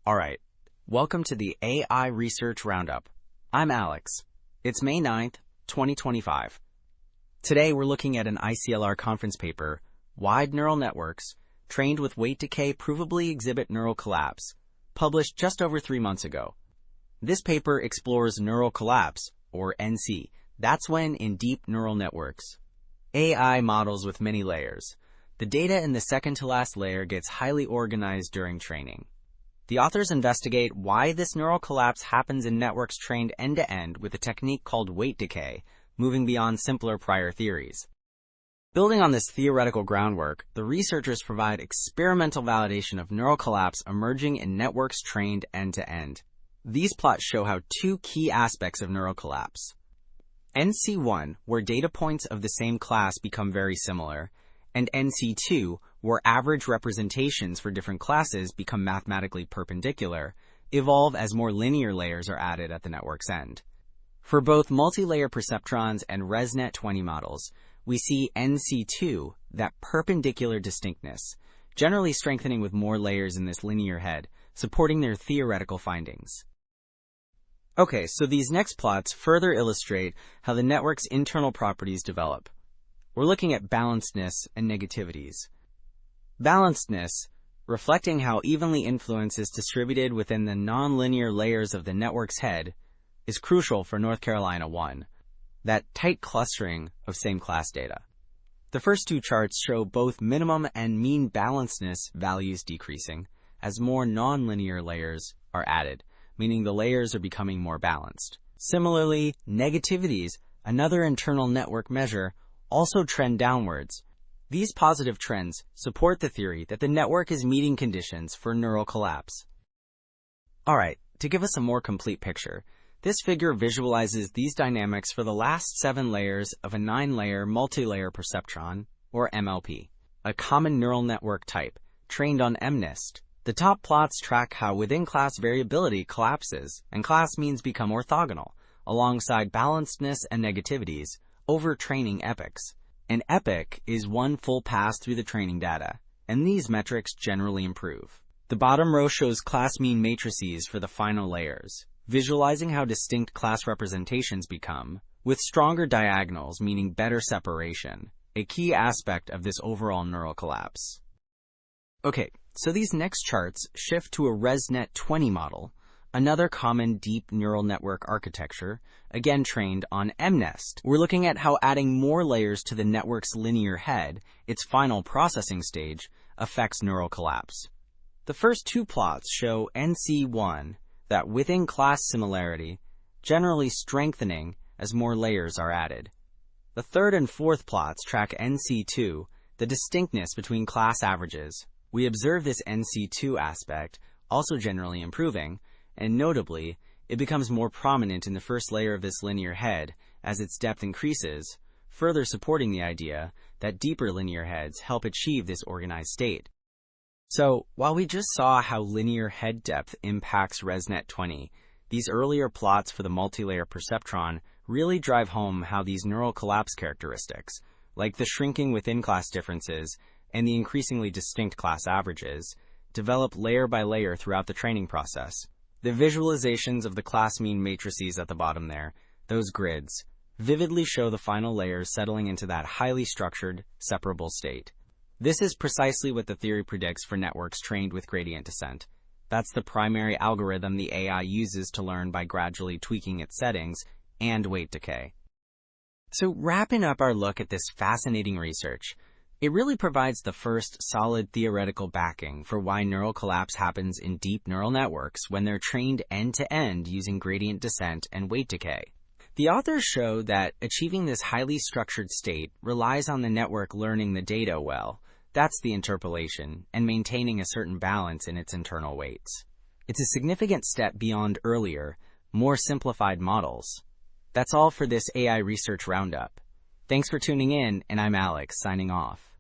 All right, welcome to the AI Research Roundup. I'm Alex. It's May 9th, 2025. Today we're looking at an ICLR conference paper, Wide Neural Networks, Trained with Weight Decay Provably Exhibit Neural Collapse, published just over 3 months ago. This paper explores neural collapse, or NC. That's when, in deep neural networks, AI models with many layers, the data in the second-to-last layer gets highly organized during training. The authors investigate why this neural collapse happens in networks trained end-to-end with a technique called weight decay, moving beyond simpler prior theories. Building on this theoretical groundwork, the researchers provide experimental validation of neural collapse emerging in networks trained end-to-end. These plots show how two key aspects of neural collapse: NC1, where data points of the same class become very similar, and NC2, where average representations for different classes become mathematically perpendicular, evolve as more linear layers are added at the network's end. For both multi-layer perceptrons and ResNet-20 models, we see NC2, that perpendicular distinctness, generally strengthening with more layers in this linear head, supporting their theoretical findings. Okay, so these next plots further illustrate how the network's internal properties develop. We're looking at balancedness and negativities. Balancedness, reflecting how evenly influence is distributed within the nonlinear layers of the network's head, is crucial for North Carolina 1, that tight clustering of same-class data. The first two charts show both minimum and mean balancedness values decreasing as more nonlinear layers are added, meaning the layers are becoming more balanced. Similarly, negativities, another internal network measure, also trend downwards. These positive trends support the theory that the network is meeting conditions for neural collapse. All right, to give us a more complete picture, this figure visualizes these dynamics for the last 7 layers of a 9-layer multi-layer perceptron, or MLP, a common neural network type, trained on MNIST. The top plots track how within-class variability collapses and class means become orthogonal, alongside balancedness and negativities, over training epochs. An epoch is one full pass through the training data, and these metrics generally improve. The bottom row shows class mean matrices for the final layers, visualizing how distinct class representations become, with stronger diagonals meaning better separation, a key aspect of this overall neural collapse. Okay, so these next charts shift to a ResNet-20 model, another common deep neural network architecture, again trained on MNIST. We're looking at how adding more layers to the network's linear head, its final processing stage, affects neural collapse. The first two plots show NC1, that within-class similarity, generally strengthening as more layers are added. The third and fourth plots track NC2, the distinctness between class averages. We observe this NC2 aspect also generally improving, and notably, it becomes more prominent in the first layer of this linear head as its depth increases, further supporting the idea that deeper linear heads help achieve this organized state. So, while we just saw how linear head depth impacts ResNet-20, these earlier plots for the multi-layer perceptron really drive home how these neural collapse characteristics, like the shrinking within-class differences and the increasingly distinct class averages, develop layer by layer throughout the training process. The visualizations of the class mean matrices at the bottom there, those grids, vividly show the final layers settling into that highly structured, separable state. This is precisely what the theory predicts for networks trained with gradient descent. That's the primary algorithm the AI uses to learn by gradually tweaking its settings and weight decay. So wrapping up our look at this fascinating research, it really provides the first solid theoretical backing for why neural collapse happens in deep neural networks when they're trained end-to-end using gradient descent and weight decay. The authors show that achieving this highly structured state relies on the network learning the data well. That's the interpolation, and maintaining a certain balance in its internal weights. It's a significant step beyond earlier, more simplified models. That's all for this AI Research Roundup. Thanks for tuning in, and I'm Alex, signing off.